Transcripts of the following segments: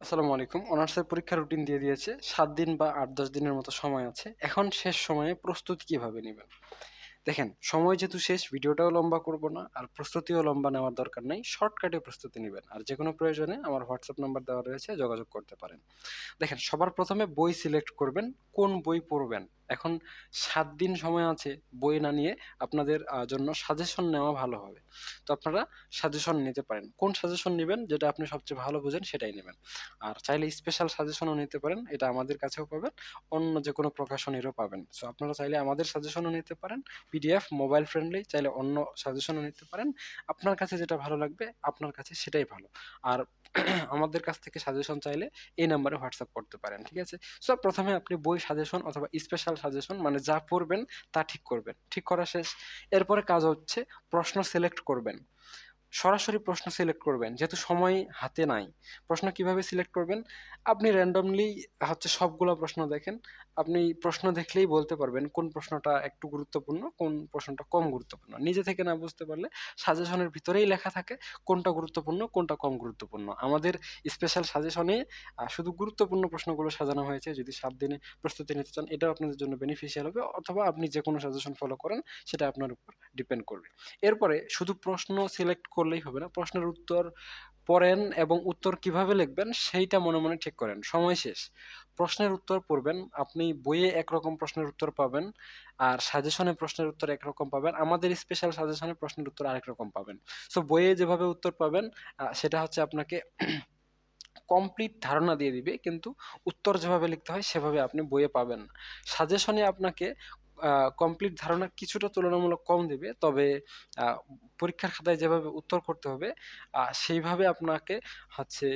আসসালামু আলাইকুম। অনার্সের পরীক্ষার রুটিন দিয়ে দিয়েছে। ৭ দিন বা ৮-১০ দিনের মতো সময় আছে। এখন শেষ সময়ে প্রস্তুতি কিভাবে নিবেন? দেখেন, সময় যেহেতু শেষ, ভিডিওটাও লম্বা করব না, আর প্রস্তুতিও লম্বা নেওয়ার দরকার নাই। শর্টকাটে প্রস্তুতি নিবেন। আর যেকোনো প্রয়োজনে আমার WhatsApp নাম্বার দেওয়া রয়েছে, যোগাযোগ করতে পারেন। দেখেন, সবার ১ম এ বই সিলেক্ট করবেন, কোন বই পড়বেন। এখন ৭ দিন সময় আছে, বই না নিয়ে আপনাদের জন্য সাজেশন নেওয়া ভালো হবে। তো আপনারা সাজেশন নিতে পারেন। কোন সাজেশন নিবেন? যেটা আপনি সবচেয়ে ভালো বোঝেন সেটাই নিবেন। আর চাইলে স্পেশাল সাজেশনও নিতে পারেন। এটা আমাদের কাছেও পাবেন, অন্য যেকোনো প্রকাশনীরও পাবেন। সো আপনারা চাইলে আমাদের সাজেশনও নিতে পারেন। পিডিএফ, মোবাইল ফ্রেন্ডলি, চাইলে অন্য সাজেশনও নিতে পারেন। আপনার কাছে যেটা ভালো লাগবে, আপনার কাছে সেটাই ভালো। আর আমাদের কাছ থেকে সাজেশন চাইলে এই নাম্বারে হোয়াটসঅ্যাপ করতে পারেন। ঠিক আছে? সো ১ম এ আপনি বই সাজেশন অথবা স্পেশাল সাজেশন মানে যা পড়বেন তা ঠিক করবেন। ঠিক করা শেষ। এরপরে কাজ হচ্ছে প্রশ্ন সিলেক্ট করবেন। সরাসরি প্রশ্ন সিলেক্ট করবেন। যেহেতু সময় হাতে নাই। প্রশ্ন কিভাবে সিলেক্ট করবেন? আপনি randomly সবগুলা প্রশ্ন দেখেন। আপনি প্রশ্ন দেখলেই বলতে পারবেন কোন প্রশ্নটা একটু গুরুত্বপূর্ণ, কোন প্রশ্নটা কম গুরুত্বপূর্ণ। নিজে থেকে না বুঝতে পারলে সাজেশনের ভিতরেই লেখা থাকে কোনটা গুরুত্বপূর্ণ, কোনটা কম গুরুত্বপূর্ণ। আমাদের স্পেশাল সাজেশনে শুধু গুরুত্বপূর্ণ প্রশ্নগুলো সাজানো হয়েছে। যদি ৭ দিনে প্রস্তুতি নিতে চান, এটাও আপনাদের জন্য বেনিফিশিয়াল হবে, অথবা আপনি যেকোনো সাজেশন ফলো করেন, সেটা আপনার উপর ডিপেন্ড করবে। এরপরে শুধু প্রশ্ন সিলেক্ট করলেই হবে না। প্রশ্নের উত্তর পড়েন এবং উত্তর কিভাবে লিখবেন সেইটা মনে, মনে ঠিক করেন। সময় শেষ। প্রশ্নের উত্তর পড়বেন। আপনি বইয়ে একরকম প্রশ্নের উত্তর পাবেন। আর সাজেশনে প্রশ্নের উত্তর একরকম পাবেন। আমাদের স্পেশাল সাজেশনে প্রশ্নের উত্তর আরেক রকম পাবেন। সো বইয়ে যেভাবে উত্তর পাবেন সেটা আপনাকে কমপ্লিট ধারণা দিয়ে দিবে। কিন্তু উত্তর যেভাবে লিখতে হয় সেভাবে আপনি বইয়ে পাবেন না। সাজেশনে আপনাকে আ কমপ্লিট ধারণা কিছুটা তুলনামূলক কম দিবে। তবে আ পরীক্ষার খাতায় যেভাবে উত্তর করতে হবে সেইভাবে আপনাকে হচ্ছে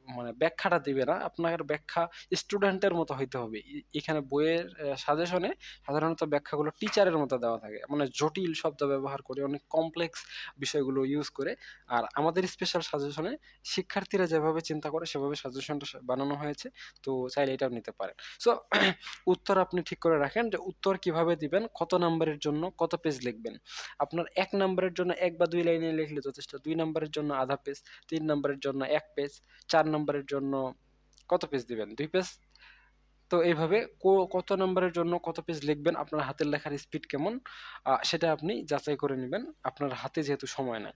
মানে ব্যাখ্যাটা দিবে না। আপনার ব্যাখ্যা স্টুডেন্টের মতো হইতে হবে। এখানে বইয়ের সাজেশনে সাধারণত ব্যাখ্যাগুলো টিচারের মতো দেওয়া থাকে। মানে জটিল শব্দ ব্যবহার করে, অনেক কমপ্লেক্স বিষয়গুলো ইউজ করে। আর আমাদের স্পেশাল সাজেশনে শিক্ষার্থীরা যেভাবে চিন্তা করে সেভাবে সাজেশনটা বানানো হয়েছে। তো চাইলে এটাও নিতে পারেন। সো উত্তর আপনি ঠিক করে রাখেন যে উত্তর কিভাবে দিবেন, কত নাম্বারের জন্য কত পেজ লিখবেন। আপনার ১ নাম্বারের জন্য ১ বা ২ লাইনে লিখলে যথেষ্ট। ২ নাম্বারের জন্য ১/২ পেজ, ৩ নাম্বারের জন্য ১ পেজ, ৪ নাম্বারের জন্য কত পেজ দিবেন? ২ পেজ। তো এইভাবে কত নাম্বারের জন্য কত পেজ লিখবেন, আপনার হাতের লেখার স্পিড কেমন, সেটা আপনি যাচাই করে নিবেন। আপনার হাতে যেহেতু সময় নাই।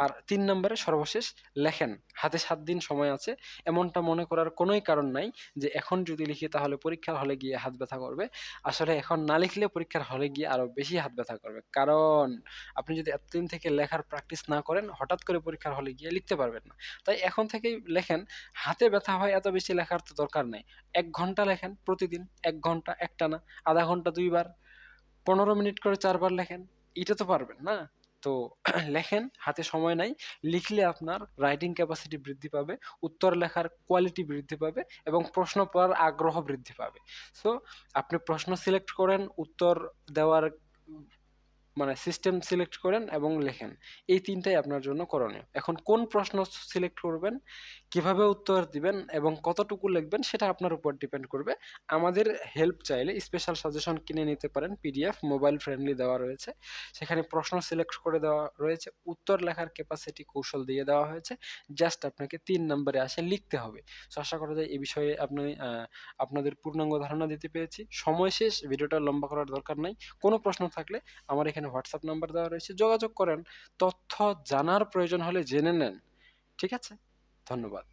আর ৩ নাম্বারে সর্বশেষ লেখেন। হাতে ৭ দিন সময় আছে। এমনটা মনে করার কোনোই কারণ নাই যে এখন যদি লিখি তাহলে পরীক্ষার হলে গিয়ে হাত ব্যথা করবে। আসলে এখন না লিখলে পরীক্ষার হলে গিয়ে আরো বেশি হাত ব্যথা করবে। কারণ আপনি যদি এতদিন থেকে লেখার প্র্যাকটিস না করেন, হঠাৎ করে পরীক্ষার হলে গিয়ে লিখতে পারবেন না। তাই এখন থেকেই লেখেন। হাতে ব্যথা হয় এত বেশি লেখার তো দরকার নাই। ১ ঘন্টা লেখেন প্রতিদিন। ১ ঘন্টা একটানা, ০.৫ ঘন্টা ২ বার, ১৫ মিনিট করে ৪ বার লেখেন। এটা তো পারবেন, না? তো লেখেন, হাতে সময় নাই। লিখলে আপনার রাইটিং ক্যাপাসিটি বৃদ্ধি পাবে, উত্তর লেখার কোয়ালিটি বৃদ্ধি পাবে এবং প্রশ্ন পড়ার আগ্রহ বৃদ্ধি পাবে। সো আপনি প্রশ্ন সিলেক্ট করেন, উত্তর দেওয়ার মানে সিস্টেম সিলেক্ট করেন এবং লেখেন। এই ৩ টাই আপনার জন্য করণীয়। এখন কোন প্রশ্ন সিলেক্ট করবেন, কিভাবে উত্তর দিবেন এবং কতটুকু লিখবেন সেটা আপনার উপর ডিপেন্ড করবে। আমাদের হেল্প চাইলে স্পেশাল সাজেশন কিনে নিতে পারেন। পিডিএফ মোবাইল ফ্রেন্ডলি দেওয়া রয়েছে। সেখানে প্রশ্ন সিলেক্ট করে দেওয়া রয়েছে। উত্তর লেখার ক্যাপাসিটি কৌশল দিয়ে দেওয়া হয়েছে। জাস্ট আপনাকে ৩ নাম্বারে লিখতে হবে। সো আশা করা যায় এই বিষয়ে আপনি আপনাদের পূর্ণাঙ্গ ধারণা দিতে পেরেছি। সময় শেষ, ভিডিওটা লম্বা করার দরকার নাই। কোনো প্রশ্ন থাকলে আমার এখানে হোয়াটসঅ্যাপ নাম্বার দেওয়া রয়েছে, যোগাযোগ করেন। তথ্য জানার প্রয়োজন হলে জেনে নেন। ঠিক আছে? ধন্যবাদ।